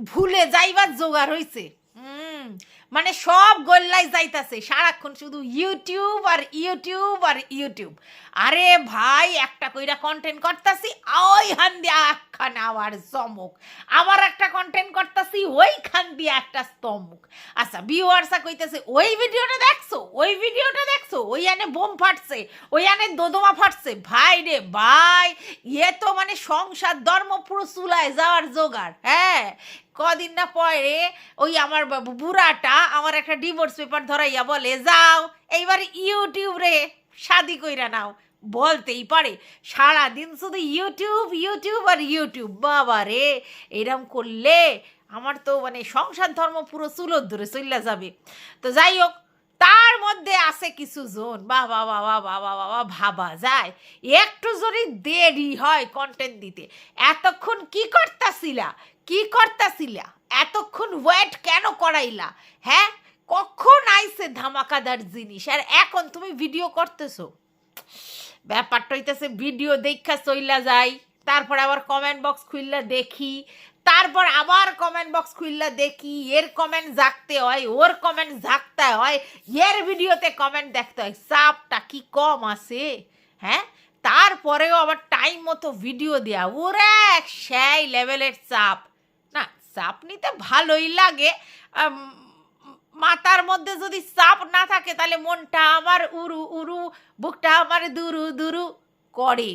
ভুলে যাইবার জোগাড় হইছে। মানে সব গোল্লাই যাইতাছে, সারাক্ষণ শুধু ইউটিউব আর ইউটিউব আর ইউটিউব। আরে ভাই, একটা কইরা কন্টেন্ট করতাছি, ওইখান দিয়ে একখান আবার চমক, আবার একটা কন্টেন্ট করতাছি, ওইখান দিয়ে একটা স্তম্ভ। আচ্ছা, ভিউয়ার্সা কইতেছে ওই ভিডিওটা দেখছো, ওই ভিডিওটা দেখছো, ওই আনে বোম ফাটছে, ওই আনে দোদমা ফাটছে। ভাই রে ভাই, ইয়ে তো মানে সংসার ধর্ম পুরো চুলায় যাওয়ার জোগাড়। হ্যাঁ, কদিন না পরে ওই আমার বুড়াটা আমার একটা ডিভোর্স পেপার ধরাইয়া বলে, যাও এইবার ইউটিউব রে শাদি কইরা নাও। বলতেই পারে, সারাদিন শুধু ইউটিউব ইউটিউব আর ইউটিউব। বাবা রে, এরম করলে আমার তো মানে সংসার ধর্ম পুরো চুলোর ধরে চলে যাবে। তো যাই হোক, তার মধ্যে আছে কিছু জন বাবা বাবা বাবা বাবা ভাবা যায় একটু যদি দেরি হয় কন্টেন্ট দিতে। এতক্ষণ কি করতাছিলা, কি করতাছিলা, এতক্ষণ ওয়েট কেন করাইলা? হ্যাঁ, কখন আইছে ধামাকাদার জিনিস আর এখন তুমি ভিডিও করতেছো? ব্যাপারটা হইতেছে ভিডিও দেখা চইলা যাই, তারপর আবার কমেন্ট বক্স খুললা দেখি, তারপর আবার কমেন্ট বক্স খুললা দেখি, এর কমেন্ট জাগতে হয়, ওর কমেন্ট জাগতে হয়, এর ভিডিওতে কমেন্ট দেখতে হয়। চাপটা কি কম আছে? হ্যাঁ, তারপরেও আবার টাইম মতো ভিডিও দেওয়া, ওরে সেই লেভেলের চাপ। না, চাপ নিতে ভালোই লাগে। মাথার মধ্যে যদি চাপ না থাকে তাহলে মনটা আমার উরু উরু, বুকটা আমার দুরু দুরু করে।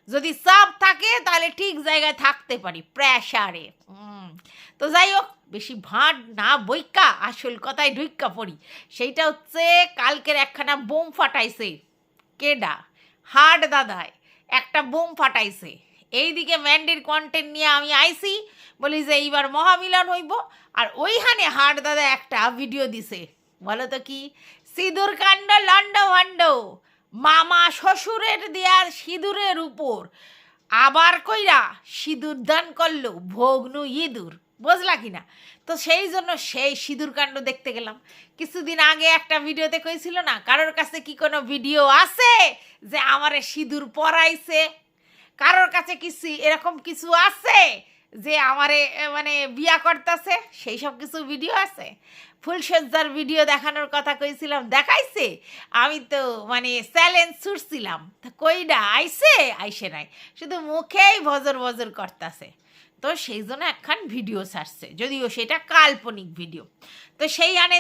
যদি চাপ থাকে তাহলে ঠিক জায়গায় থাকতে পারি, প্রেশারে। তো যাই হোক, বেশি ভাঁড় না বইকা আসল কথায় ঢুইক্কা পড়ি। সেইটা হচ্ছে কালকের একখানা বোম ফাটাইছে। কেডা? হাট দাদায় একটা বোম ফাটাইছে। এইদিকে ম্যান্ডির কন্টেন্ট নিয়ে আমি আইসি, বলি যে এইবার মহামিলন হইব, আর ওইখানে হাট দাদা একটা ভিডিও দিছে। বলো তো কি? সিঁদুর কাণ্ড লন্ড ভণ্ড, মামা শ্বশুরের দেয়ার সিঁদুরের উপর আবার কইরা সিঁদুর দান করলো ভগ্নু ইঁদুর। বুঝলা কিনা? তো সেই জন্য সেই সিঁদুর কাণ্ড দেখতে গেলাম। কিছুদিন আগে একটা ভিডিওতে কইছিল না, কারোর কাছে কি কোনো ভিডিও আছে যে আমারে সিঁদুর পরাইছে? কারোর কাছে কিছু এরকম কিছু আছে যে আমারে মানে বিয়া করতেছে? সেই সব কিছু ভিডিও আছে? ফুলসজ্জার ভিডিও দেখানোর কথা কইছিলাম, দেখাইছে? আমি তো মানে চ্যালেঞ্জ ছুটছিলাম, কইডা আইসে? আইসে নাই, শুধু মুখেই ভজর ভজর করতেছে। তো সেই জন্য একখান ভিডিও ছাড়ছে, যদিও সেটা কাল্পনিক ভিডিও। তো সেই আনে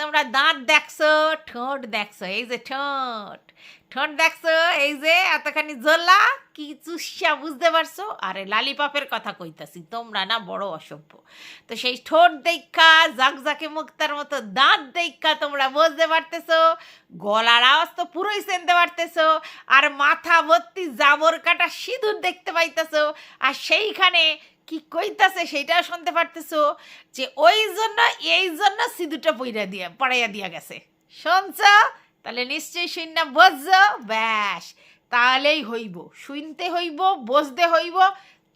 তোমরা দাঁত দেখছো, ঠোঁট দেখছো, এই যে ঠোঁট ঠোঁট দেখছো, এই যে এতখানি জ্বলা কি চুষা, বুঝতে পারছো? আরে লালিপাপের কথা কইতাছি, তোমরা না বড় অসভ্য। তো সেই ঠোঁট দেখা, জাকজাকে মুক্তার মতো দাঁত দেখা তোমরা বুঝতে পারতেছো, গলার আওয়াজ তো পুরোই চিনতে পারতেছো, আর মাথা ভর্তি জাবর কাটা সিঁদুর দেখতে পাইতেছো, আর সেইখানে কি কইতাছে সেইটাও শুনতে পারতেছো, যে ওই জন্য এই জন্য সিঁদুরটা পড়াইয়া দিয়া গেছে। শুনছ? তাহলে নিশ্চয়ই শুননা বুঝছো, ব্যাস তাহলেই হইব, শুনতে হইব, বুঝতে হইব,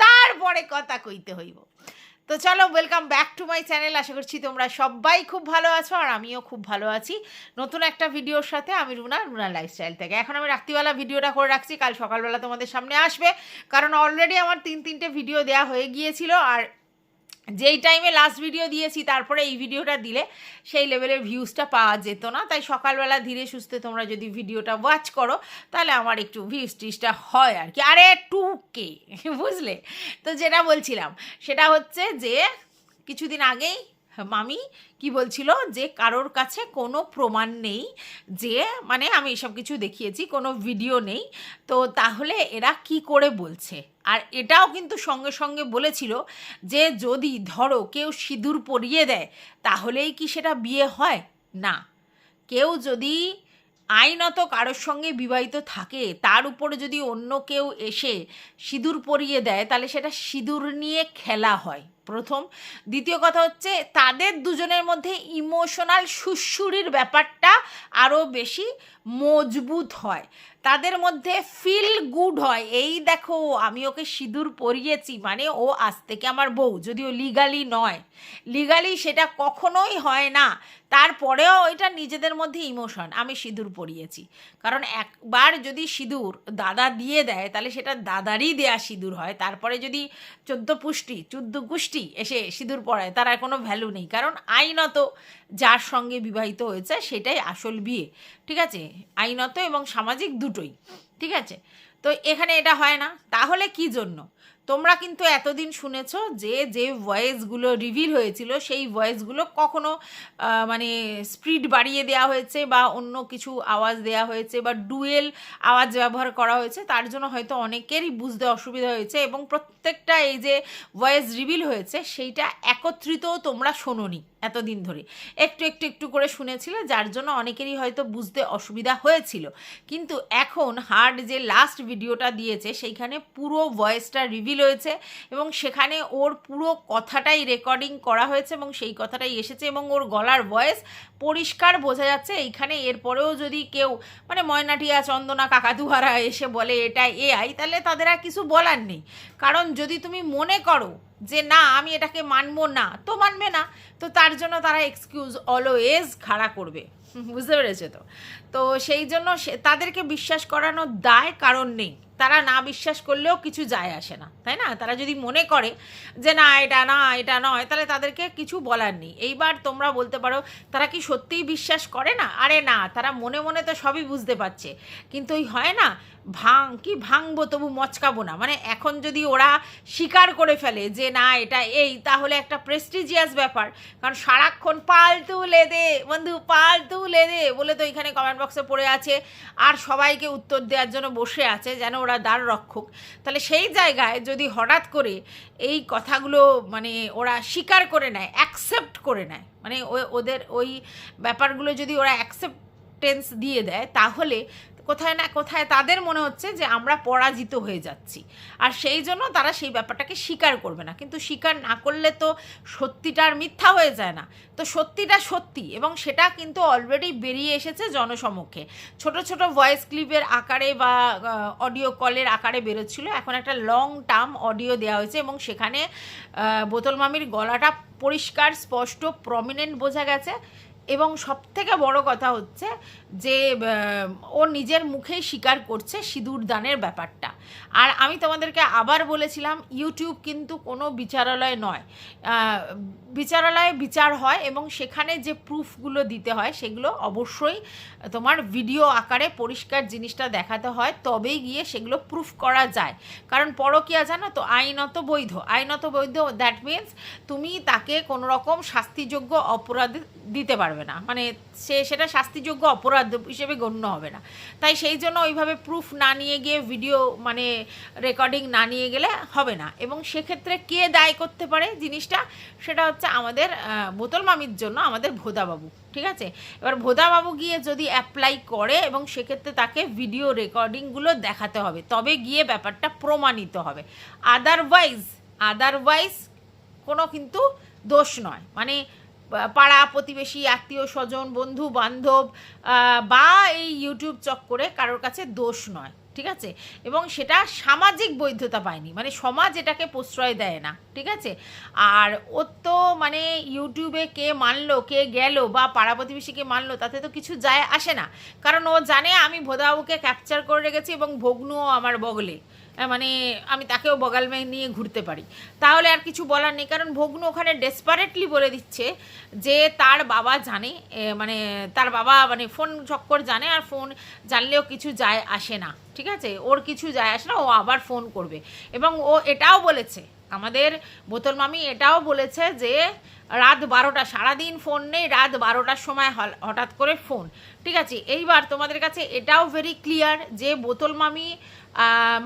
তারপরে কথা কইতে হইব। তো চলো, welcome back to my channel. আশা করছি তোমরা সবাই খুব ভালো আছো, আর আমিও খুব ভালো আছি। নতুন একটা ভিডিওর সাথে আমি রুনা লাইফস্টাইল থেকে। এখন আমি রাত্রিবেলা ভিডিওটা করে রাখছি, কাল সকালবেলা তোমাদের সামনে আসবে, কারণ অলরেডি আমার 3-3টে ভিডিও দেওয়া হয়ে গিয়েছিল, আর যেই টাইমে লাস্ট ভিডিও দিয়েছি তারপরে এই ভিডিওটা দিলে সেই লেভেলের ভিউজটা পাওয়া যেত না। তাই সকালবেলা ধীরে সুস্থে তোমরা যদি ভিডিওটা ওয়াচ করো তাহলে আমার একটু ভিউজ টিউজটা হয় আর কি। আরে 2K, বুঝলে? তো যেটা বলছিলাম সেটা হচ্ছে যে কিছুদিন আগেই মামি কি বলছিল যে কারোর কাছে কোনো প্রমাণ নেই, যে মানে আমি এসব কিছু দেখিয়েছি, কোনো ভিডিও নেই, তো তাহলে এরা কি করে বলছে? আর এটাও কিন্তু সঙ্গে সঙ্গে বলেছিল যে যদি ধরো কেউ সিঁদুর পরিয়ে দেয় তাহলেই কি সেটা বিয়ে হয়? না, কেউ যদি আইনত কারোর সঙ্গে বিবাহিত থাকে, তার উপরে যদি অন্য কেউ এসে সিঁদুর পরিয়ে দেয় তাহলে সেটা সিঁদুর নিয়ে খেলা হয়, প্রথম। দ্বিতীয় কথা হচ্ছে তাদের দুজনের মধ্যে ইমোশনাল সুড়সুড়ির ব্যাপারটা আরও বেশি মজবুত হয়, তাদের মধ্যে ফিল গুড হয়। এই দেখো, আমি ওকে সিঁদুর পরিয়েছি মানে ও আজ থেকে আমার বউ, যদিও লিগালি নয়, লিগালি সেটা কখনোই হয় না, তারপরেও এটা নিজেদের মধ্যে ইমোশন, আমি সিঁদুর পরিয়েছি। কারণ একবার যদি সিঁদুর দাদা দিয়ে দেয় তাহলে সেটা দাদারই দেয়া সিঁদুর হয়, তারপরে যদি 14 গোষ্ঠী মিষ্টি এসে সিঁদুর পরায় তার আর কোনো ভ্যালু নেই, কারণ আইনত যার সঙ্গে বিবাহিত হয়েছে সেটাই আসল বিয়ে, ঠিক আছে, আইনত এবং সামাজিক দুটোই, ঠিক আছে। তো এখানে এটা হয় না, তাহলে কি জন্য? তোমরা কিন্তু এতদিন শুনেছ যে যে ভয়েসগুলো রিভিল হয়েছিল সেই ভয়েসগুলো কখনো মানে স্পিড বাড়িয়ে দেওয়া হয়েছে বা অন্য কিছু আওয়াজ দেওয়া হয়েছে বা ডুয়েল আওয়াজ ব্যবহার করা হয়েছে, তার জন্য হয়তো অনেকেরই বুঝতে অসুবিধা হয়েছে এবং প্রত্যেকটা এই যে ভয়েস রিভিল হয়েছে সেইটা একত্রিত তোমরা শোনোনি এতদিন ধরে, একটু একটু একটু করে শুনেছিলে, যার জন্য অনেকেরই হয়তো বুঝতে অসুবিধা হয়েছিল। কিন্তু এখন হার্ড যে লাস্ট ভিডিওটা দিয়েছে সেইখানে পুরো ভয়েসটা রিভিল হয়েছে এবং সেখানে ওর পুরো কথাটাই রেকর্ডিং করা হয়েছে এবং সেই কথাটাই এসেছে এবং ওর গলার ভয়েস পরিষ্কার বোঝা যাচ্ছে। এইখানে এরপরেও যদি কেউ মানে ময়নাটিয়া, চন্দনা, কাকাতুহারা এসে বলে এটা এআই, তাহলে তাদের আর কিছু বলার নেই। কারণ যদি তুমি মনে করো যে না আমি এটাকে মানবো না, তো মানবে না, তো তার জন্য তারা এক্সকিউজ অলওয়েজ খাড়া করবে, বুঝতে পেরেছো তো? তো সেই জন্য তাদেরকে বিশ্বাস করানোর দায় কারণ নেই, তারা না বিশ্বাস করলেও কিছু যায় আসে না, তাই না? তারা যদি মনে করে যে না এটা না এটা নয়, তাহলে তাদেরকে কিছু বলার নেই। এইবার তোমরা বলতে পারো তারা কি সত্যিই বিশ্বাস করে না? আরে না, তারা মনে মনে তো সবই বুঝতে পারছে, কিন্তু ওই হয় না ভাঙবো তবু মচকাবো না, মানে এখন যদি ওরা স্বীকার করে ফেলে যে না এটা এই, তাহলে একটা প্রেস্টিজিয়াস ব্যাপার, কারণ সারাক্ষণ পাল তুলে দে বন্ধু, পাল তুলে দে বলে তো এখানে কমেন্ট বক্সে পড়ে আছে আর সবাইকে উত্তর দেওয়ার জন্য বসে আছে যেন ওরা দ্বার রক্ষক। তাহলে সেই জায়গায় যদি হঠাৎ করে এই কথাগুলো মানে ওরা স্বীকার করে নেয়, অ্যাকসেপ্ট করে নেয়, মানে ওদের ওই ব্যাপারগুলো যদি ওরা অ্যাকসেপ্টেন্স দিয়ে দেয়, তাহলে কোথায় না কোথায় তাদের মনে হচ্ছে যে আমরা পরাজিত হয়ে যাচ্ছি, আর সেই জন্য তারা সেই ব্যাপারটাকে স্বীকার করবে না। কিন্তু স্বীকার না করলে তো সত্যিটা আর মিথ্যা হয়ে যায় না, তো সত্যিটা সত্যি এবং সেটা কিন্তু অলরেডি বেরিয়ে এসেছে জনসমক্ষে, ছোট ছোট ভয়েস ক্লিপের আকারে বা অডিও কলের আকারে বেরোচ্ছিল, এখন একটা লং টার্ম অডিও দেওয়া হয়েছে এবং সেখানে বোতল মামির গলাটা পরিষ্কার স্পষ্ট প্রমিনেন্ট বোঝা গেছে। এবং সবথেকে বড় কথা হচ্ছে যে ও নিজের মুখেই স্বীকার করছে সিঁদুর দানের ব্যাপারটা। আর আমি তোমাদেরকে আবার বলেছিলাম ইউটিউব কিন্তু কোনো বিচারালয় নয়, বিচারালয়ে বিচার হয় এবং সেখানে যে প্রুফগুলো দিতে হয় সেগুলো অবশ্যই তোমার ভিডিও আকারে পরিষ্কার জিনিসটা দেখাতে হয়, তবেই গিয়ে সেগুলো প্রুফ করা যায়। কারণ পরকীয়া জানো তো আইনত বৈধ, আইনত বৈধ দ্যাট মিনস তুমি তাকে কোনো রকম শাস্তিযোগ্য অপরাধ দিতে পারবে না, মানে সেটা শাস্তিযোগ্য অপরাধ হিসেবে গণ্য হবে না। তাই সেই জন্য ওইভাবে প্রুফ না নিয়ে গিয়ে ভিডিও মানে রেকর্ডিং না নিয়ে গেলে হবে না। এবং সেক্ষেত্রে কে দায় করতে পারে জিনিসটা, সেটা হচ্ছে আমাদের বোতল মামির জন্য আমাদের ভোদাবাবু, ঠিক আছে। এবার ভোদাবাবু গিয়ে যদি অ্যাপ্লাই করে এবং সেক্ষেত্রে তাকে ভিডিও রেকর্ডিংগুলো দেখাতে হবে, তবে গিয়ে ব্যাপারটা প্রমাণিত হবে, আদারওয়াইজ কোনো কিন্তু দোষ নয়, মানে পাড়া প্রতিবেশী, আত্মীয় স্বজন, বন্ধু বান্ধব বা এই ইউটিউব চক্করে কারোর কাছে দোষ নয়, ঠিক আছে। এবং সেটা সামাজিক বৈধতা পায়নি, মানে সমাজ এটাকে প্রশ্রয় দেয় না, ঠিক আছে। আর ওর তো মানে ইউটিউবে কে মানলো কে গেল বা পাড়া প্রতিবেশীকে মানলো তাতে তো কিছু যায় আসে না, কারণ ও জানে আমি ভোদাবাবুকে ক্যাপচার করে রেখেছি এবং ভগ্নুও আমার বগলে, মানে আমি তাকেও বগাল নিয়ে ঘুরতে পারি, তাহলে আর কিছু বলার নেই। কারণ ভগ্নু ওখানে ডেসপারেটলি বলে দিচ্ছে যে তার বাবা জানে, মানে তার বাবা মানে ফোন চক্কর জানে, আর ফোন জানলেও কিছু যায় আসে না, ঠিক আছে, ওর কিছু যায় আসে না, ও আবার ফোন করবে। এবং ও এটাও বলেছে, আমাদের বোতল মামি এটাও বলেছে যে রাত 12টা, সারাদিন ফোন নেই, রাত 12টার সময় হঠাৎ করে ফোন, ঠিক আছে। এইবার তোমাদের কাছে এটাও ভেরি ক্লিয়ার যে বোতল মামি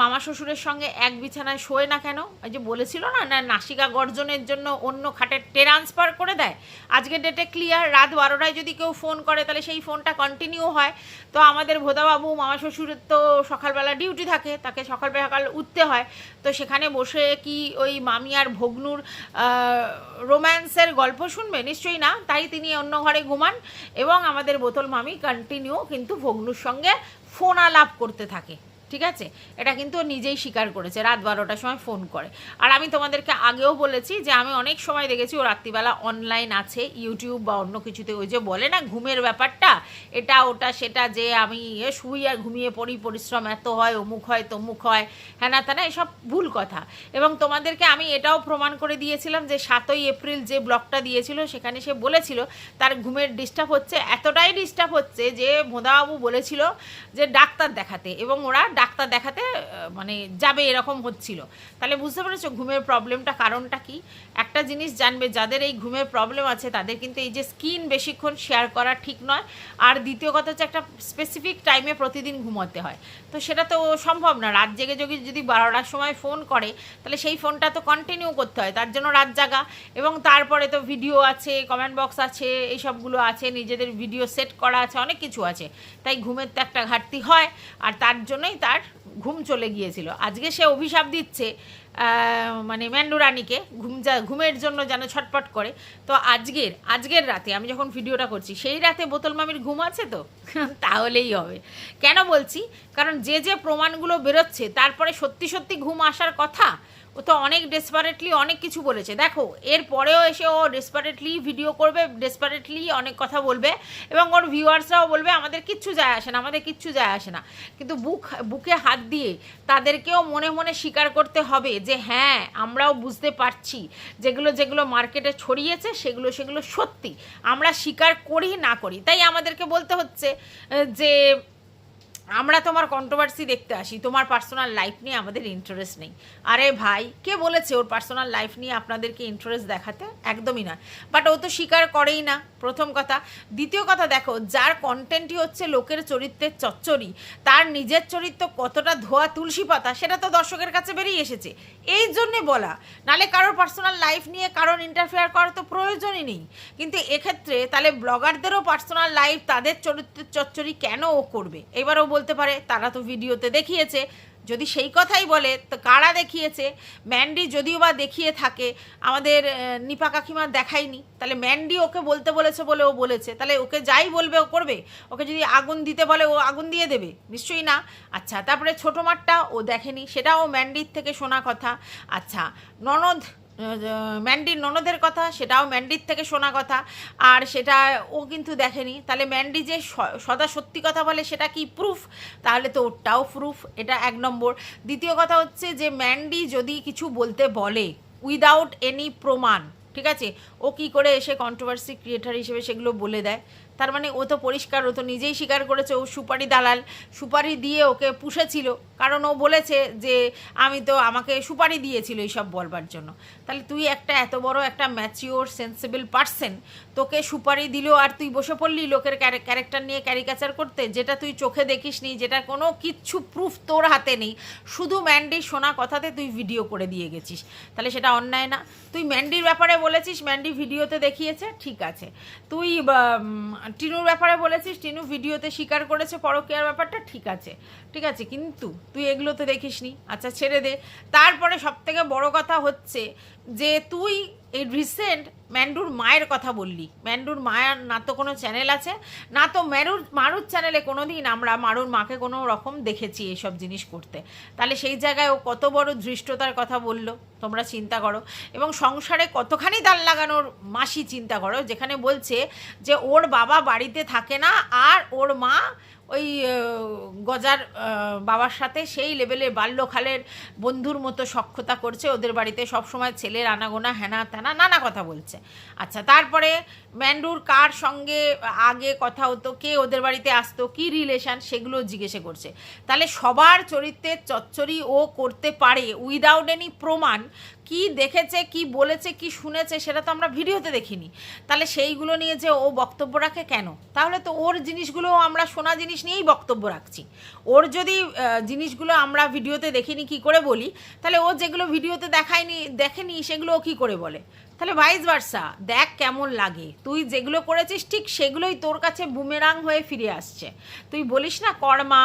মামা শ্বশুরের সঙ্গে এক বিছানায় শোয় না কেন, ওই যে বলেছিল না না নাসিকা গর্জনের জন্য অন্য খাটে ট্রান্সফার করে দেয়, আজকের ডেটে ক্লিয়ার, রাত 12টায় যদি কেউ ফোন করে তাহলে সেই ফোনটা কন্টিনিউ হয়। তো আমাদের ভোদাবাবু মামা শ্বশুরের তো সকালবেলা ডিউটি থাকে, তাকে সকাল উঠতে হয়, তো সেখানে বসে কি ওই মামি আর ভগ্নুর রোম্যান্সের গল্প শুনবে? নিশ্চয়ই না, তাই তিনি অন্য ঘরে ঘুমান এবং আমাদের বোতল মামি কন্টিনিউ কিন্তু ভগ্নুর সঙ্গে ফোন আলাপ করতে থাকে, ঠিক আছে, এটা কিন্তু ও নিজেই স্বীকার করেছে, রাত 12টার সময় ফোন করে। আর আমি তোমাদেরকে আগেও বলেছি যে আমি অনেক সময় দেখেছি ও রাত্রিবেলা অনলাইন আছে ইউটিউব বা অন্য কিছুতে, ওই যে বলে না ঘুমের ব্যাপারটা, এটা ওটা সেটা, যে আমি শুই আর ঘুমিয়ে পড়ি, পরিশ্রম এত হয়, অমুক হয় তমুক হয়, হ্যাঁ না তা না, এসব ভুল কথা। এবং তোমাদেরকে আমি এটাও প্রমাণ করে দিয়েছিলাম যে 7ই এপ্রিল যে ব্লগটা দিয়েছিল সেখানে সে বলেছিল তার ঘুমের ডিস্টার্ব হচ্ছে, এতটাই ডিস্টার্ব হচ্ছে যে মোদাবাবু বলেছিল যে ডাক্তার দেখাতে, এবং ওরা ডাক্তার দেখাতে মানে যাবে এরকম হচ্ছিল। তাহলে বুঝতে পেরেছো ঘুমের প্রবলেমটা কারণটা কি? একটা জিনিস জানবে, যাদের এই ঘুমের প্রবলেম আছে তাদের কিন্তু এই যে স্কিন বেশিক্ষণ শেয়ার করা ঠিক নয়। আর দ্বিতীয় কথা হচ্ছে একটা স্পেসিফিক টাইমে প্রতিদিন ঘুমোতে হয়, তো সেটা তো সম্ভব না। রাত জেগে যদি 12টার সময় ফোন করে তাহলে সেই ফোনটা তো কন্টিনিউ করতে হয়, তার জন্য রাত জাগা। এবং তারপরে তো ভিডিও আছে, কমেন্ট বক্স আছে, এই সবগুলো আছে, নিজেদের ভিডিও সেট করা আছে, অনেক কিছু আছে, তাই ঘুমের তো একটা ঘাটতি হয়। আর তার জন্যই তার ঘুম চলে গিয়েছিল। আজকে সে অভিশাপ দিচ্ছে মানে ম্যান্ডু রানীকে, ঘুমের জন্য যেন ছটপট করে। তো আজকের রাতে আমি যখন ভিডিওটা করছি সেই রাতে বোতল মামির ঘুম আছে তো তাহলেই হবে। কেন বলছি? কারণ যে প্রমাণগুলো বেরোচ্ছে তারপরে সত্যি সত্যি ঘুম আসার কথা। ও তো অনেক ডেসপারেটলি অনেক কিছু বলেছে, দেখো এর পরেও এসে ও ডেসপারেটলি ভিডিও করবে, ডেসপারেটলি অনেক কথা বলবে, এবং ওর ভিউয়ার্সরাও বলবে আমাদের কিচ্ছু যায় আসে না, আমাদের কিচ্ছু যায় আসে না। কিন্তু বুকে হাত দিয়ে তাদেরকেও মনে মনে স্বীকার করতে হবে যে হ্যাঁ আমরাও বুঝতে পারছি, যেগুলো মার্কেটে ছড়িয়েছে সেগুলো সত্যি, আমরা স্বীকার করি না করি, তাই আমাদেরকে বলতে হচ্ছে যে আমরা তোমার কন্ট্রোভার্সি দেখতে আসি, তোমার পার্সোনাল লাইফ নিয়ে আমাদের ইন্টারেস্ট নেই। আরে ভাই, কে বলেছে ওর পার্সোনাল লাইফ নিয়ে আপনাদেরকে ইন্টারেস্ট দেখাতে? একদমই না। বাট ও তো স্বীকার করেই না, প্রথম কথা। দ্বিতীয় কথা, দেখো যার কন্টেন্টই হচ্ছে লোকের চরিত্রের চচ্চড়ি, তার নিজের চরিত্র কতটা ধোয়া তুলসী পাতা সেটা তো দর্শকের কাছে বেরিয়ে এসেছে, এই জন্যে বলা। নালে কারোর পার্সোনাল লাইফ নিয়ে কারোর ইন্টারফেয়ার করার তো প্রয়োজনই নেই। কিন্তু এক্ষেত্রে তাহলে ব্লগারদেরও পার্সোনাল লাইফ, তাদের চরিত্রের চচ্চড়ি কেন ও করবে? এবারও বলতে পারে তারা তো ভিডিওতে দেখিয়েছে, যদি সেই কথাই বলে তো কারা দেখিয়েছে? ম্যান্ডি যদিও বা দেখিয়ে থাকে, আমাদের নিপা কাকিমা দেখায়নি, তাহলে ম্যান্ডি ওকে বলতে বলেছে বলে ও বলেছে, তাহলে ওকে যাই বলবে ও করবে? ওকে যদি আগুন দিতে বলে ও আগুন দিয়ে দেবে? নিশ্চয়ই না। আচ্ছা, তারপরে ছোটো মাঠটা ও দেখেনি, সেটাও ম্যান্ডির থেকে শোনা কথা। আচ্ছা, ম্যান্ডির ননদের কথা, সেটাও ম্যান্ডির থেকে শোনা কথা, আর সেটা ও কিন্তু দেখেনি। তাহলে ম্যান্ডি যে সদা সত্যি কথা বলে সেটা কি প্রুফ? তাহলে তো ওটাও প্রুফ, এটা 1 নম্বর। দ্বিতীয় কথা হচ্ছে যে ম্যান্ডি যদি কিছু বলতে বলে উইদাউট এনি প্রমাণ, ঠিক আছে, ও কি করে এসে কন্ট্রোভার্সি ক্রিয়েটার হিসেবে সেগুলো বলে দেয়? তার মানে ও তো পরিষ্কার, ও তো নিজেই স্বীকার করেছে ও সুপারি দালাল, সুপারি দিয়ে ওকে পুষেছিল, কারণ ও বলেছে যে আমাকে সুপারি দিয়েছিল এইসব বলবার জন্য। তাহলে তুই একটা এত বড় একটা ম্যাচিওর সেন্সিবল পার্সন, তোকে সুপারি দিল আর তুই বসে পড়লি লোকের ক্যারেক্টার নিয়ে ক্যারিকাচার করতে, যেটা তুই চোখে দেখিসনি, যেটা কোনো কিচ্ছু প্রুফ তোর হাতে নেই, শুধু ম্যান্ডির শোনা কথাতে তুই ভিডিও করে দিয়ে গেছিস। তাহলে সেটা অন্যায় না? তুই ম্যান্ডির ব্যাপারে বলেছিস, ম্যান্ডি ভিডিওতে দেখিয়েছে, ঠিক আছে। তুই টিনুর ব্যাপারে বলেছিস, টিনু ভিডিওতে স্বীকার করেছে পরকীয়ার ব্যাপারটা, ঠিক আছে, কিন্তু তুই এগুলো তো দেখিসনি। আচ্ছা, ছেড়ে দে। তারপরে সবথেকে বড় কথা হচ্ছে যে তুই এই রিসেন্ট ম্যান্ডুর মায়ের কথা বললি। ম্যান্ডুর মায়ের না তো কোনো চ্যানেল আছে, না তো মারুর চ্যানেলে কোনো দিন আমরা মারুর মাকে কোনো রকম দেখেছি এইসব জিনিস করতে। তাহলে সেই জায়গায় ও কত বড় ধৃষ্টতার কথা বলল তোমরা চিন্তা করো। এবং সংসারে কতখানি দাল লাগানোর মাসি চিন্তা করো, যেখানে বলছে যে ওর বাবা বাড়িতে থাকে না আর ওর মা ওই গজার বাবার সাথে সেই লেভেলে বাল্যকালের বন্ধুর মতো সখ্যতা করছে, ওদের বাড়িতে সবসময় ছেলের আনাগোনা হ্যানা ত্যানা নানা কথা বলছে। আচ্ছা, তারপরে ম্যান্ডুর কার সঙ্গে আগে কথা হতো, কে ওদের বাড়িতে আসতো, কি রিলেশান, সেগুলো জিজ্ঞেসে করছে। তাহলে সবার চরিত্রের চচ্চড়ি ও করতে পারে উইদাউট এনি প্রমাণ। কি দেখেছে, কি বলেছে, কি শুনেছে সেটা তো আমরা ভিডিওতে দেখিনি। তাহলে সেইগুলো নিয়ে যে ও বক্তব্য রাখে কেন? তাহলে তো ওর জিনিসগুলো আমরা শোনা জিনিস নিয়েই বক্তব্য রাখছি। ওর যদি জিনিসগুলো আমরা ভিডিওতে দেখিনি কি করে বলি, তাহলে ও যেগুলো ভিডিওতে দেখেনি সেগুলো ও কী করে বলে? তাহলে ভাইস ভার্সা, দেখ কেমন লাগে। তুই যেগুলো করেছিস ঠিক সেগুলোই তোর কাছে বুমেরাং হয়ে ফিরে আসছে। তুই বলিস না কর্মা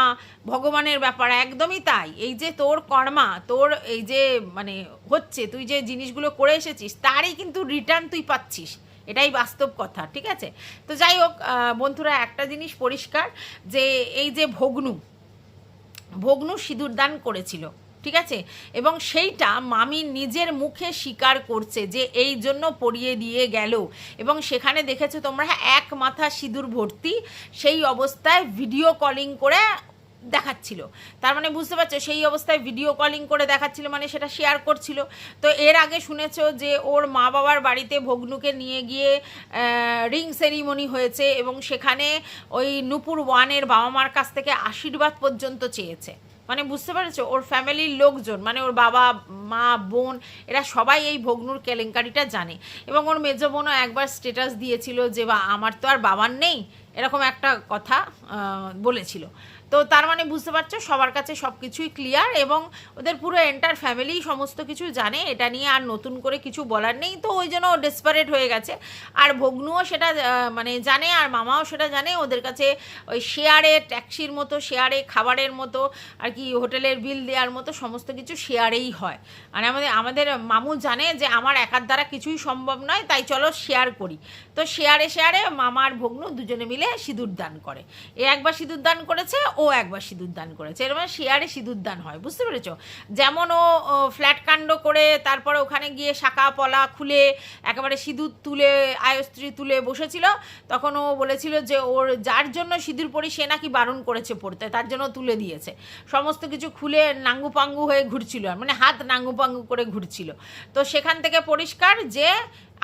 ভগবানের ব্যাপার, একদমই তাই। এই যে তোর কর্মা, তোর এই যে মানে হচ্ছে, তুই যে জিনিসগুলো করে এসেছিস তারই কিন্তু রিটার্ন তুই পাচ্ছিস, এটাই বাস্তব কথা, ঠিক আছে? তো যাই হোক বন্ধুরা, একটা জিনিস পরিষ্কার যে এই যে ভগ্নু, ভগ্নু সিঁদুরদান করেছিল, ঠিক আছে? এবং সেইটা মামি নিজের মুখে স্বীকার করছে যে এই জন্য পরিয়ে দিয়ে গেল। এবং সেখানে দেখেছো তোমরা এক মাথা সিঁদুর ভর্তি, সেই অবস্থায় ভিডিও কলিং করে দেখাচ্ছিল। তার মানে বুঝতে পারছো, সেই অবস্থায় ভিডিও কলিং করে দেখাচ্ছিল মানে সেটা শেয়ার করছিল। তো এর আগে শুনেছো যে ওর মা বাবার বাড়িতে ভগ্নুকে নিয়ে গিয়ে রিং সেরিমনি হয়েছে এবং সেখানে ওই নূপুর ওয়ানের বাবা মার কাছ থেকে আশীর্বাদ পর্যন্ত চেয়েছে। মানে বুঝতে পারছো, ওর ফ্যামিলির লোকজন মানে ওর বাবা মা বোন এরা সবাই এই ভগ্নুর কেলেঙ্কারিটা জানে। এবং ওর মেজো বোনও একবার স্ট্যাটাস দিয়েছিল যে আমার তো আর বাবার নেই, এরকম একটা কথা বলেছিল। তো তার মানে বুঝতে পারছো সবার কাছে সব কিছুই ক্লিয়ার এবং ওদের পুরো এন্টার ফ্যামিলি সমস্ত কিছু জানে, এটা নিয়ে আর নতুন করে কিছু বলার নেই। তো ওই জন্য ডেসপারেট হয়ে গেছে। আর ভগ্নুও সেটা মানে জানে আর মামাও সেটা জানে। ওদের কাছে ওই শেয়ারে ট্যাক্সির মতো, শেয়ারে খাবারের মতো আর কি, হোটেলের বিল দেওয়ার মতো সমস্ত কিছু শেয়ারেই হয়। মানে আমাদের মামু জানে যে আমার একার দ্বারা কিছুই সম্ভব নয়, তাই চলো শেয়ার করি। তো শেয়ারে মামার ভগ্নু দুজনে মিলে সিঁদুর দান করে। এ একবার সিঁদুর দান করেছে, ও একবার সিঁদুর দান করেছে, এর মানে শেয়ারে সিঁদুর দান হয়, বুঝতে পেরেছো? যেমন ও ফ্ল্যাট কাণ্ড করে তারপরে ওখানে গিয়ে শাঁখা পলা খুলে একেবারে সিঁদুর তুলে আয়স্ত্রী তুলে বসেছিল, তখন ও বলেছিল যে ওর যার জন্য সিঁদুর পরি সে নাকি বারণ করেছে পড়তে, তার জন্য তুলে দিয়েছে। সমস্ত কিছু খুলে নাঙ্গু পাঙ্গু হয়ে ঘুরছিল, মানে হাত নাঙ্গু পাঙ্গু করে ঘুরছিল। তো সেখান থেকে পরিষ্কার যে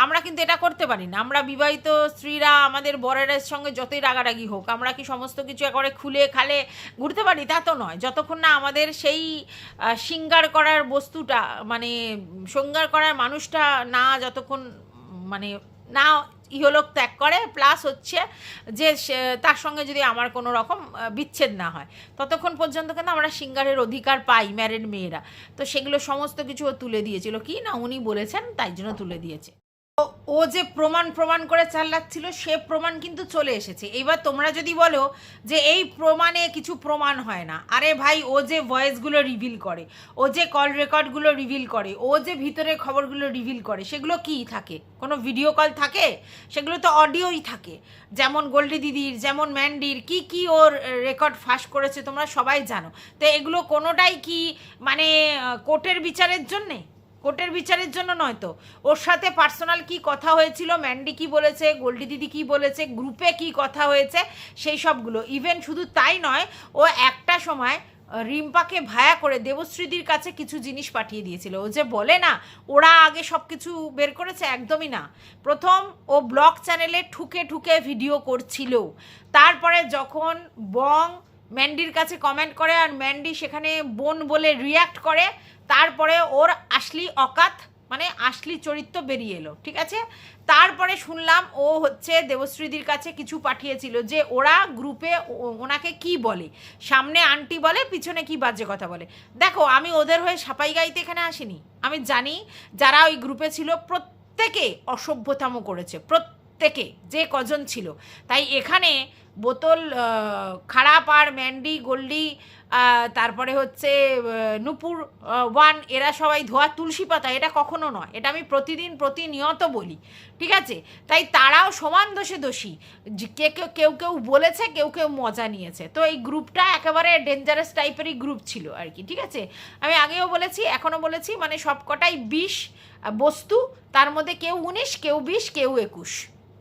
আমরা কিন্তু এটা করতে পারি না। আমরা বিবাহিত স্ত্রীরা আমাদের বরের সঙ্গে যতই রাগারাগি হোক, আমরা কি সমস্ত কিছু একবারে খুলে খালে ঘুরতে পারি? তা তো নয়। যতক্ষণ না আমাদের সেই শৃঙ্গার করার বস্তুটা মানে শৃঙ্গার করার মানুষটা না যতক্ষণ মানে না ইহলোক ত্যাগ করে, প্লাস হচ্ছে যে তার সঙ্গে যদি আমার কোনো রকম বিচ্ছেদ না হয়, ততক্ষণ পর্যন্ত কিন্তু আমরা শৃঙ্গারের অধিকার পাই ম্যারিড মেয়েরা। তো সেগুলো সমস্ত কিছু ও তুলে দিয়েছিল, কি না উনি বলেছেন তাই জন্য তুলে দিয়েছে। ও যে প্রমাণ করে চালাচ্ছিল সে প্রমাণ কিন্তু চলে এসেছে। এবার তোমরা যদি বলো যে এই প্রমাণে কিছু প্রমাণ হয় না, আরে ভাই ও যে ভয়েসগুলো রিভিল করে, ও যে কল রেকর্ডগুলো রিভিল করে, ও যে ভিতরের খবরগুলো রিভিল করে, সেগুলো কি থাকে? কোনো ভিডিও কল থাকে? সেগুলো তো অডিওই থাকে। যেমন গোল্ডি দিদির, যেমন ম্যান্ডির, কি ওর রেকর্ড ফাঁস করেছে তোমরা সবাই জানো। তো এগুলো কোনোটাই কি মানে কোর্টের বিচারের জন্যে? কোর্টের বিচারের জন্য নয় তো। ওর সাথে পার্সোনাল কি কথা হয়েছিল, ম্যান্ডি কি বলেছে, গোল্ডি দিদি কি বলেছে, গ্রুপে কি কথা হয়েছে, সেই সবগুলো। ইভেন শুধু তাই নয়, ও একটা সময় রিম্পাকে ভায়া করে দেবশ্রীদির কাছে কিছু জিনিস পাঠিয়ে দিয়েছিল। ও যে বলে না ওরা আগে সব কিছু বের করেছে, একদমই না। প্রথম ও ব্লগ চ্যানেলে ঠুকে ভিডিও করছিল, তারপরে যখন বং ম্যান্ডির কাছে কমেন্ট করে আর ম্যান্ডি সেখানে বোন বলে রিয়্যাক্ট করে, তারপরে ওর আসলি অকাত মানে আসলি চরিত্র বেরিয়ে এলো, ঠিক আছে? তারপরে শুনলাম ও হচ্ছে দেবশ্রীদির কাছে কিছু পাঠিয়েছিল যে ওরা গ্রুপে ওনাকে কি বলে, সামনে আন্টি বলে, পিছনে কি বাজে কথা বলে। দেখো আমি ওদের হয়ে সাপাই গাইতে এখানে আসিনি। আমি জানি যারা ওই গ্রুপে ছিল প্রত্যেকে অসভ্যতামো করেছে, প্রত্যেকে যে কজন ছিল। তাই এখানে বোতল খারাপ আর ম্যান্ডি গোল্ডি তারপরে হচ্ছে নূপুর ওয়ান এরা সবাই ধোয়া তুলসী পাতা, এটা কখনো নয়। এটা আমি প্রতিনিয়ত বলি, ঠিক আছে? তাই তারাও সমান দোষে দোষী। কেউ বলেছে, কেউ মজা নিয়েছে। তো এই গ্রুপটা একেবারে ডেঞ্জারাস টাইপেরই গ্রুপ ছিল আর কি, ঠিক আছে? আমি আগেও বলেছি, এখনও বলেছি, মানে সবকটাই বিষ বস্তু, তার মধ্যে কেউ 19, কেউ 20, কেউ 21,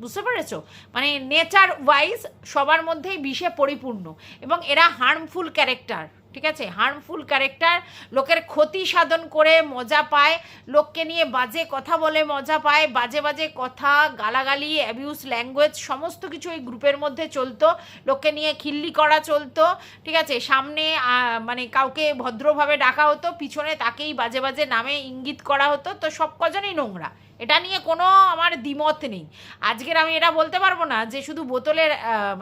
বুঝতে পেরেছো? মানে নেচার ওয়াইজ সবার মধ্যেই বিষে পরিপূর্ণ এবং এরা হার্মফুল ক্যারেক্টার, ঠিক আছে? হার্মফুল ক্যারেক্টার, লোকের ক্ষতি সাধন করে মজা পায়, লোককে নিয়ে বাজে কথা বলে মজা পায়, বাজে কথা, গালাগালি, অ্যাবিউজ ল্যাঙ্গুয়েজ সমস্ত কিছু এই গ্রুপের মধ্যে চলতো। লোককে নিয়ে খিল্লি করা চলতো, ঠিক আছে? সামনে মানে কাউকে ভদ্রভাবে ডাকা হতো, পিছনে তাকেই বাজে নামে ইঙ্গিত করা হতো। তো সব কজনই নোংরা, এটা নিয়ে কোনো আমার দ্বিমত নেই। আজকের আমি এটা বলতে পারবো না যে শুধু বোতলের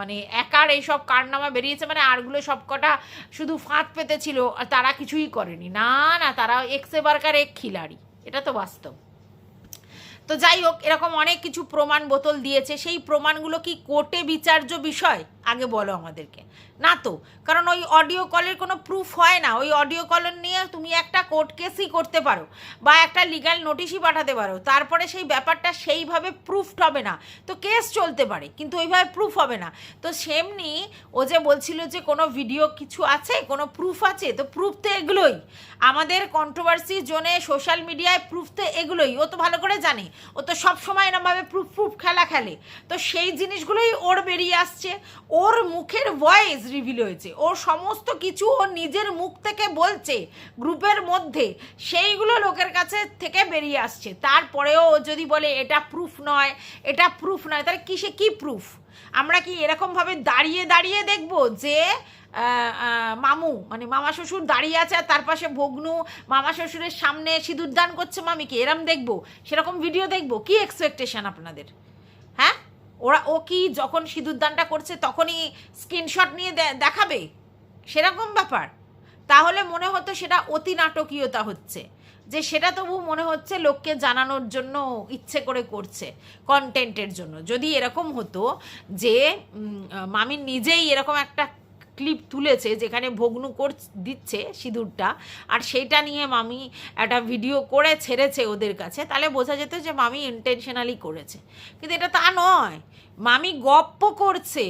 মানে একার এইসব কারনামা বেরিয়েছে মানে আরগুলো সব কটা শুধু ফাঁদ পেতেছিল আর তারা কিছুই করেনি, না, তারা এক্সে বার্কার এক খিলাড়ি, এটা তো বাস্তব। তো যাই হোক, এরকম অনেক কিছু প্রমাণ বোতল দিয়েছে, সেই প্রমাণগুলো কি কোর্টে বিচার্য বিষয়? আগে বলো আমাদেরকে। না তো, কারণ ওই অডিও কলের কোনো প্রুফ হয় না। ওই অডিও কলের নিয়ে তুমি একটা কোর্ট কেসই করতে পারো বা একটা লিগ্যাল নোটিশই পাঠাতে পারো, তারপরে সেই ব্যাপারটা সেইভাবে প্রুফড হবে না, তো কেস চলতে পারে কিন্তু ওইভাবে প্রুফ হবে না। তো সেমনি ও যে বলছিল যে কোনো ভিডিও কিছু আছে, কোনো প্রুফ আছে, তো প্রুফ তো এগুলোই আমাদের কন্ট্রোভার্সি জোনে সোশ্যাল মিডিয়ায়, প্রুফ তো এগুলোই। ও তো ভালো করে জানে, ও তো সবসময় এরমভাবে প্রুফ প্রুফ খেলা খেলে, তো সেই জিনিসগুলোই ওর বেরিয়ে আসছে। ওর মুখের ভয়েস রিভিল হয়েছে, ওর সমস্ত কিছু ও নিজের মুখ থেকে বলছে গ্রুপের মধ্যে, সেইগুলো লোকের কাছে থেকে বেরিয়ে আসছে। তারপরেও ও যদি বলে এটা প্রুফ নয়, এটা প্রুফ নয়, তাহলে কিসে কি প্রুফ? আমরা কি এরকমভাবে দাঁড়িয়ে দাঁড়িয়ে দেখবো যে মামু মানে মামা শ্বশুর দাঁড়িয়ে আছে আর তার পাশে ভগ্নু মামা শ্বশুরের সামনে সিঁদুর দান করছে মামিকে, এরম দেখবো? সেরকম ভিডিও দেখবো? কি এক্সপেকটেশন আপনাদের? হ্যাঁ, ও কি যখন সিঁদুরদানটা করছে তখনই স্ক্রিনশট নিয়ে দেখাবে? সেরকম ব্যাপার? তাহলে মনে হতো সেটা অতি নাটকীয়তা হচ্ছে, যে সেটা তবু মনে হচ্ছে লোককে জানানোর জন্য ইচ্ছে করে করছে, কন্টেন্টের জন্য। যদি এরকম হতো যে মামি নিজেই এরকম একটা ক্লিপ তুলেছে যেখানে ভগ্নু দিচ্ছে সিঁদুরটা, আর সেইটা নিয়ে মামি একটা ভিডিও করে ছেড়েছে ওদের কাছে, তাহলে বোঝা যেত যে মামি ইন্টেনশনালি করেছে। কিন্তু এটা তা নয়, মামি গপ্প করছে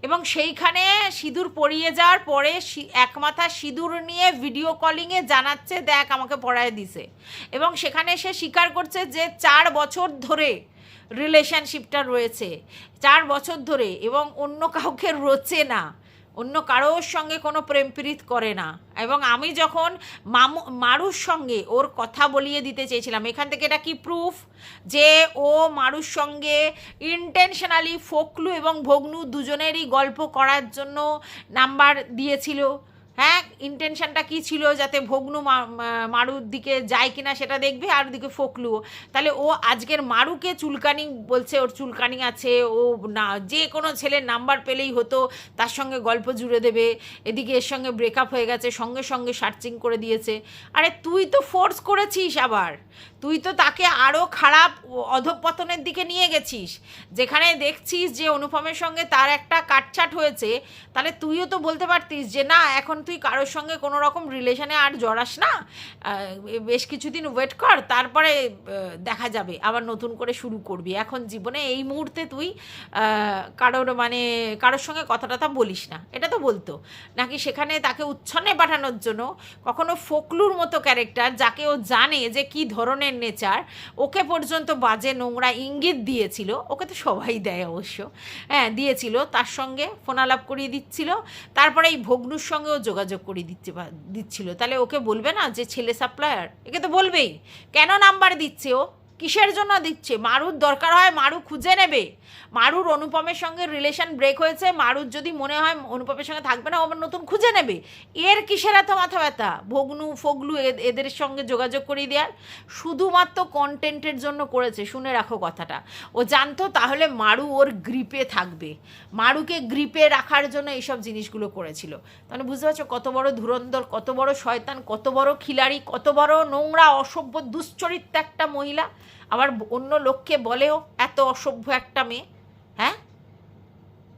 এবং সেইখানে সিঁদুর পরিয়ে যাওয়ার পরে এক মাথা সিঁদুর নিয়ে ভিডিও কলিংয়ে জানাচ্ছে দেখ আমাকে পরায় দিছে, এবং সেখানে সে স্বীকার করছে যে 4 বছর ধরে রিলেশনশিপটা রয়েছে, 4 বছর ধরে, এবং অন্য কাউকে রোচে না, অন্য কারোর সঙ্গে কোনো প্রেম প্রীত করে না। এবং আমি যখন মারুর সঙ্গে ওর কথা বলিয়ে দিতে চেয়েছিলাম, এখান থেকে এটা কি প্রুফ যে ও মারুর সঙ্গে ইন্টেনশনালি ফোকলু এবং ভগ্নু দুজনেরই গল্প করার জন্য নাম্বার দিয়েছিল? হ্যাঁ, ইন্টেনশনটা কী ছিল? যাতে ভগ্নু মারুর দিকে যায় কিনা সেটা দেখবে, আর ওদিকে ফোকলু। তাহলে ও আজকের মারুকে চুলকানি বলছে, ওর চুলকানি আছে, ও না যে কোনো ছেলের নাম্বার পেলেই হতো তার সঙ্গে গল্প জুড়ে দেবে, এদিকে এর সঙ্গে ব্রেকআপ হয়ে গেছে, সঙ্গে সঙ্গে সার্চিং করে দিয়েছে। আরে তুই তো ফোর্স করেছিস, আবার তুই তো তাকে আরও খারাপ অধঃপতনের দিকে নিয়ে গেছিস। যেখানে দেখছিস যে অনুপমের সঙ্গে তার একটা কাটছাট হয়েছে, তাহলে তুইও তো বলতে পারতিস যে না এখন তুই কারোর সঙ্গে কোনো রকম রিলেশনে আর জড়াস না, বেশ কিছুদিন ওয়েট কর, তারপরে দেখা যাবে, আবার নতুন করে শুরু করবি। এখন জীবনে এই মুহূর্তে তুই কারোর সঙ্গে কথা টথা বলিস না, এটা তো বলতো। নাকি সেখানে তাকে উচ্ছন্নে পাঠানোর জন্য কখনো ফোকলুর মতো ক্যারেক্টার, যাকে ও জানে যে কী ধরনের নেচার, ওকে পর্যন্ত বাজে নোংরা ইঙ্গিত দিয়েছিল। ওকে তো সবাই দেয় অবশ্য, হ্যাঁ দিয়েছিল, তার সঙ্গে ফোনালাপ করিয়ে দিচ্ছিল, তারপরে এই ভগ্নুর সঙ্গেও যোগাযোগ করিয়ে দিচ্ছিল। তাহলে ওকে বলবে না যে ছেলে সাপ্লায়ার? একে তো বলবেই। কেন নাম্বার দিচ্ছে ও? কিসের জন্য দিচ্ছে? মারুর দরকার হয় মারু খুঁজে নেবে। মারুর অনুপমের সঙ্গে রিলেশন ব্রেক হয়েছে, মারুর যদি মনে হয় অনুপমের সঙ্গে থাকবে না, ও আবার নতুন খুঁজে নেবে। এর কিসের এত মাথা ব্যথা? ভগ্নু ফগলু এদের সঙ্গে যোগাযোগ করিয়ে দেওয়ার শুধুমাত্র কন্টেন্টের জন্য করেছে। শুনে রাখো কথাটা, ও জানতো তাহলে মারু ওর গ্রিপে থাকবে, মারুকে গ্রিপে রাখার জন্য এইসব জিনিসগুলো করেছিল। তাহলে বুঝতে পারছো কত বড় ধুরন্ধর, কত বড় শয়তান, কত বড় খিলাড়ি, কত বড় নোংরা অসভ্য দুশ্চরিত্র একটা মহিলা। আবার অন্য লোককে বলেও এত অসভ্য একটা মেয়ে। হ্যাঁ,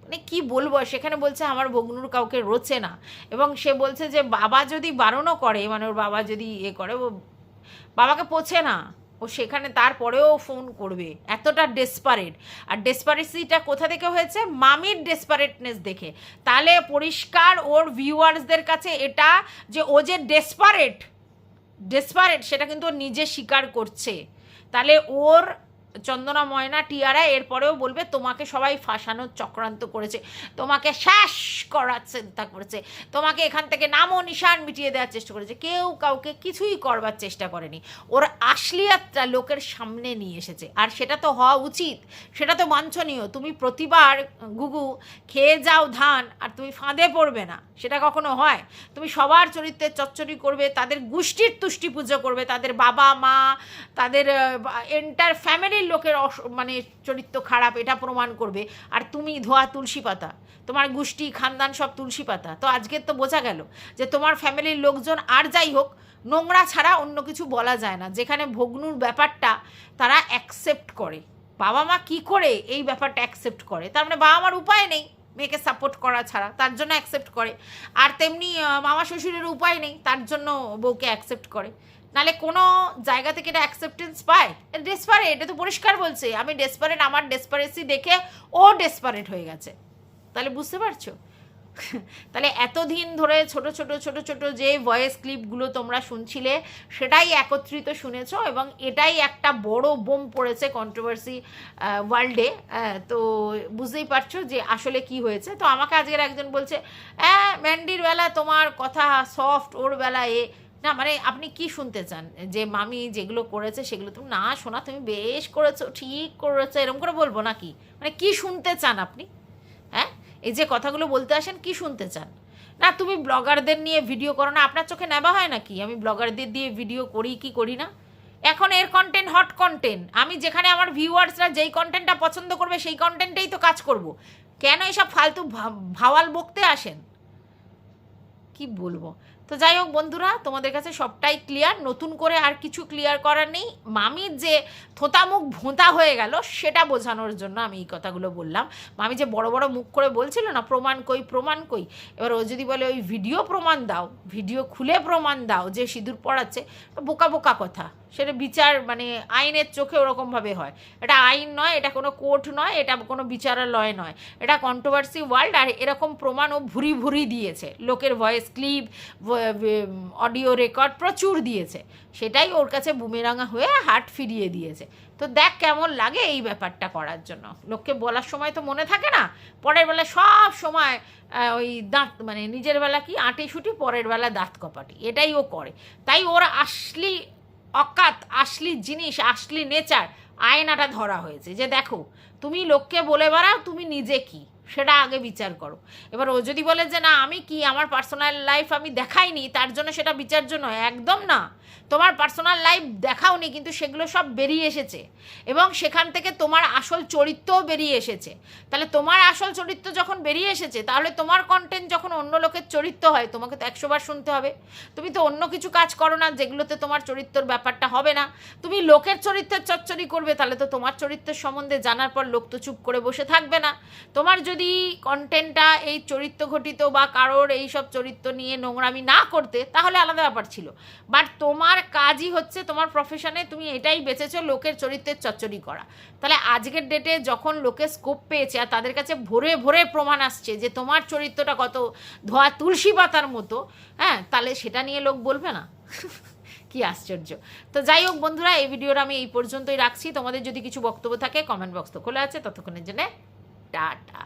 মানে কি বলবো? সেখানে বলছে আমার ভগ্নুর কাউকে রোচে না, এবং সে বলছে যে বাবা যদি বারণও করে, মানে ওর বাবা যদি করে, ও বাবাকে পোছে না, ও সেখানে তারপরেও ফোন করবে। এতটা ডেসপারেট। আর ডেসপারেসিটা কোথা থেকে হয়েছে? মামির ডেসপারেটনেস দেখে। তাহলে পরিষ্কার ওর ভিউয়ার্সদের কাছে এটা যে ও যে ডেসপারেট সেটা কিন্তু ও নিজে স্বীকার করছে। তাহলে ওর চন্দনা ময়না টিয়ারা এরপরেও বলবে তোমাকে সবাই ফাঁসানোর চক্রান্ত করেছে, তোমাকে শ্বাস করার চিন্তা করেছে, তোমাকে এখান থেকে নামও নিশান মিটিয়ে দেওয়ার চেষ্টা করেছে। কেউ কাউকে কিছুই করবার চেষ্টা করেনি। ওর আশ্লীলতা লোকের সামনে নিয়ে এসেছে, আর সেটা তো হওয়া উচিত, সেটা তো বাঞ্ছনীয়। তুমি প্রতিবার গুগু খেয়ে যাও ধান আর তুমি ফাঁদে পড়বে না, সেটা কখনো হয়? তুমি সবার চরিত্রের চচ্চড়ি করবে, তাদের গোষ্ঠীর তুষ্টি পুজো করবে, তাদের বাবা মা, তাদের এন্টার ফ্যামিলির লোকের মানে চরিত্র খারাপ এটা প্রমাণ করবে, আর তুমি ধোয়া তুলসী পাতা, তোমার গোষ্ঠী খানদান সব তুলসী পাতা। তো আজকের তো বোঝা গেল যে তোমার ফ্যামিলির লোকজন আর যাই হোক নোংরা ছাড়া অন্য কিছু বলা যায় না। যেখানে ভগ্নুর ব্যাপারটা তারা অ্যাকসেপ্ট করে, বাবা মা কি করে এই ব্যাপারটা অ্যাকসেপ্ট করে, তার মানে বাবা মার উপায় নেই। মেয়েকে সাপোর্ট করা ছাড়া, তার জন্য অ্যাকসেপ্ট করে। আর তেমনি মামা শ্বশুরের উপায় নেই, তার জন্য বউকে অ্যাকসেপ্ট করে। নালে কোনো জায়গা থেকে এটা অ্যাকসেপ্টেন্স পায়? ডেসপারেট, এটা তো পরিষ্কার বলছে আমি ডেসপারেট, আমার ডেসপারেসি দেখে ও ডেসপারেট হয়ে গেছে। তাহলে বুঝতে পারছো? তাহলে এতদিন ধরে ছোট ছোট ছোট ছোট যে ভয়েস ক্লিপগুলো তোমরা শুনছিলে সেটাই একত্রিত শুনেছো, এবং এটাই একটা বড় বোম পড়েছে কন্ট্রোভার্সি ওয়ার্ল্ডে। তো বুঝতেই পারছো যে আসলে কি হয়েছে। তো আমাকে আজকের একজন বলছে, ম্যান্ডির বেলা তোমার কথা সফট, ওর বেলা এ না, মানে আপনি কি শুনতে চান? যে মামি যেগুলো করেছে সেগুলো তুমি না শোনা, তুমি বেশ করেছো, ঠিক করেছো, এরকম করে বলবো নাকি? মানে কি শুনতে চান আপনি? হ্যাঁ, এই যে কথাগুলো বলতে আসেন, কি শুনতে চান? না তুমি ব্লগারদের নিয়ে ভিডিও করো না, আপনার চোখে নেবা হয় নাকি আমি ব্লগারদের দিয়ে ভিডিও করি কি করি না? এখন এর কন্টেন্ট হট কন্টেন্ট, আমি যেখানে আমার ভিউয়ার্সরা যেই কন্টেন্টটা পছন্দ করবে সেই কন্টেন্টেই তো কাজ করব। কেন এইসব ফালতু ভাওয়াল বকতে আসেন? কি বলবো। তো যাই হোক বন্ধুরা, তোমাদের কাছে সবটাই ক্লিয়ার, নতুন করে আর কিছু ক্লিয়ার করার নেই। মামির যে থোঁতা মুখ ভোঁতা হয়ে গেল সেটা বোঝানোর জন্য আমি এই কথাগুলো বললাম। মামি যে বড় বড় মুখ করে বলছিল না প্রমাণ কই প্রমাণ কই, এবার ও যদি বলে ওই ভিডিও প্রমাণ দাও, ভিডিও খুলে প্রমাণ দাও যে সিঁদুর পড়াচ্ছে, বোকা বোকা কথা। সেটা বিচার মানে আইনের চোখে ওরকমভাবে হয়। এটা আইন নয়, এটা কোনো কোর্ট নয়, এটা কোনো বিচারালয় নয়, এটা কন্ট্রোভার্সি ওয়ার্ল্ড। আর এরকম প্রমাণও ভুরি ভুরি দিয়েছে, লোকের ভয়েস ক্লিপ, অডিও রেকর্ড প্রচুর দিয়েছে। সেটাই ওর কাছে বুমেরাঙা হয়ে হাট ফিরিয়ে দিয়েছে। তো দেখ কেমন লাগে এই ব্যাপারটা করার জন্য। লোককে বলার সময় তো মনে থাকে না, পরের বেলা সব সময় ওই দাঁত মানে নিজের বেলা কি আঁটি শুটি, পরের বেলা দাঁত কপাটি, এটাই ও করে। তাই ওর আসলি অকাত, আসলি জিনিস, আসলি নেচার আয়নাটা ধরা হয়েছে যে দেখো তুমি লোককে বলে বেড়াও, তুমি নিজে কি সেটা আগে বিচার করো। এবার ও যদি বলে যে না আমি কি, আমার পার্সোনাল লাইফ আমি দেখাইনি তার জন্য সেটা বিচার্য নয়, একদম না। তোমার পার্সোনাল লাইফ দেখাওনি, কিন্তু সেগুলো সব বেরিয়ে এসেছে, এবং সেখান থেকে তোমার আসল চরিত্রও বেরিয়ে এসেছে। তাহলে তোমার আসল চরিত্র যখন বেরিয়ে এসেছে, তাহলে তোমার কন্টেন্ট যখন অন্য লোকের চরিত্র হয়, তোমাকে তো 100 বার শুনতে হবে। তুমি তো অন্য কিছু কাজ করো না যেগুলোতে তোমার চরিত্রের ব্যাপারটা হবে না। তুমি লোকের চরিত্রের চচ্চড়ি করবে, তাহলে তো তোমার চরিত্রের সম্বন্ধে জানার পর লোক তো চুপ করে বসে থাকবে না। তোমার যদি কন্টেন্টটা এই চরিত্র ঘটিত বা কারোর এই সব চরিত্র নিয়ে নোংরামি না করতে, তাহলে আলাদা ব্যাপার ছিল। বাট তোমার কাজই হচ্ছে, তোমার প্রফেশনে তুমি এটাই বেঁচেছো লোকের চরিত্রের চচ্চড়ি করা। তাহলে আজকের ডেটে যখন লোকে স্কোপ পেয়েছে আর তাদের কাছে ভরে ভরে প্রমাণ আসছে যে তোমার চরিত্রটা কত ধোয়া তুলসী পাতার মতো, হ্যাঁ, তাহলে সেটা নিয়ে লোক বলবে না? কি আশ্চর্য। তো যাই হোক বন্ধুরা, এই ভিডিওটা আমি এই পর্যন্তই রাখছি। তোমাদের যদি কিছু বক্তব্য থাকে কমেন্ট বক্স তো খোলা আছে। ততক্ষণের জন্য টাটা।